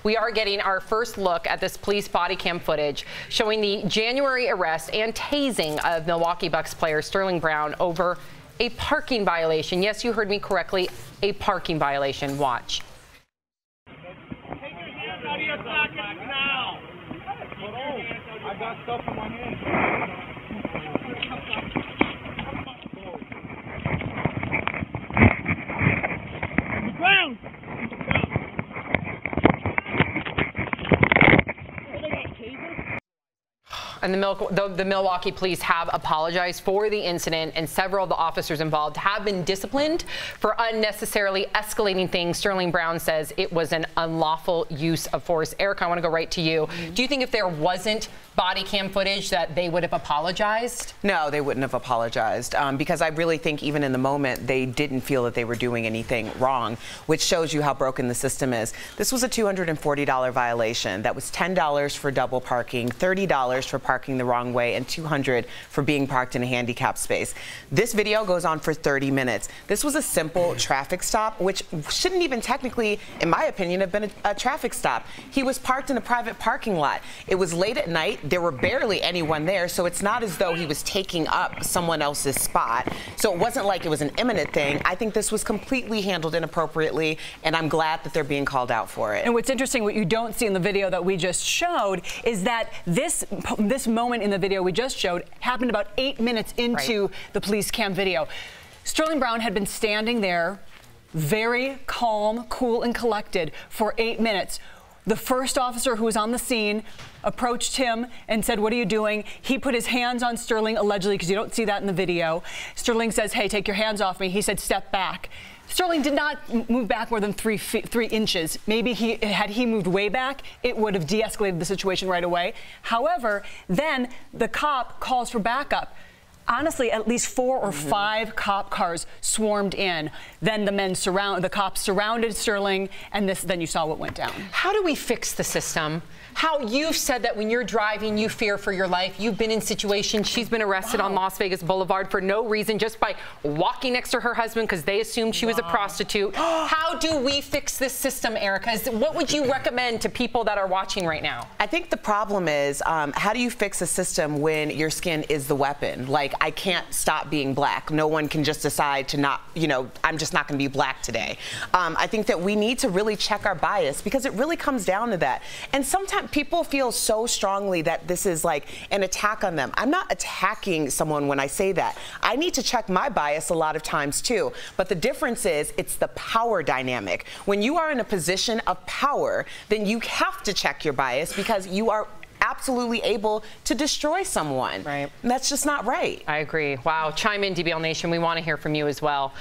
We are getting our first look at this police body cam footage showing the January arrest and tasing of Milwaukee Bucks player Sterling Brown over a parking violation. Yes, you heard me correctly, a parking violation. Watch. Take your hands out of your pockets now. I got stuff in my hands. The ground. And the Milwaukee police have apologized for the incident, and several of the officers involved have been disciplined for unnecessarily escalating things. Sterling Brown says it was an unlawful use of force. Eric, I want to go right to you. Do you think if there wasn't body cam footage that they would have apologized? No, they wouldn't have apologized because I really think even in the moment they didn't feel that they were doing anything wrong, which shows you how broken the system is. This was a $240 violation. That was $10 for double parking, $30 for parking the wrong way, and $200 for being parked in a handicapped space. This video goes on for 30 minutes. This was a simple traffic stop, which shouldn't even technically, in my opinion, have been a traffic stop. He was parked in a private parking lot. It was late at night. There were barely anyone there, so it's not as though he was taking up someone else's spot. So it wasn't like it was an imminent thing. I think this was completely handled inappropriately, and I'm glad that they're being called out for it. And what's interesting, what you don't see in the video that we just showed, is that this moment in the video we just showed happened about 8 minutes into the police cam video. Sterling Brown had been standing there very calm, cool, and collected for 8 minutes. The first officer who was on the scene approached him and said, "What are you doing?" He put his hands on Sterling, allegedly, because you don't see that in the video. Sterling says, "Hey, take your hands off me." He said, "Step back." Sterling did not move back more than 3 inches. Maybe had he moved way back, it would have de-escalated the situation right away. However, then the cop calls for backup. Honestly, at least 4 or 5 cop cars swarmed in. Then the cops surrounded Sterling, and then you saw what went down. How do we fix the system? How you've said that when you're driving, you fear for your life. You've been in situations. She's been arrested on Las Vegas Boulevard for no reason, just by walking next to her husband because they assumed she was a prostitute. How do we fix this system, Erica? What would you recommend to people that are watching right now? I think the problem is, how do you fix a system when your skin is the weapon? Like, I can't stop being black. No one can just decide to not, I'm just not going to be black today. I think that we need to really check our bias, because it really comes down to that. And sometimes people feel so strongly that this is like an attack on them. I'm not attacking someone when I say that. I need to check my bias a lot of times too. But the difference is, it's the power dynamic. When you are in a position of power, then you have to check your bias, because you are absolutely able to destroy someone. Right. And that's just not right. I agree. Wow. Chime in, DBL Nation. We want to hear from you as well.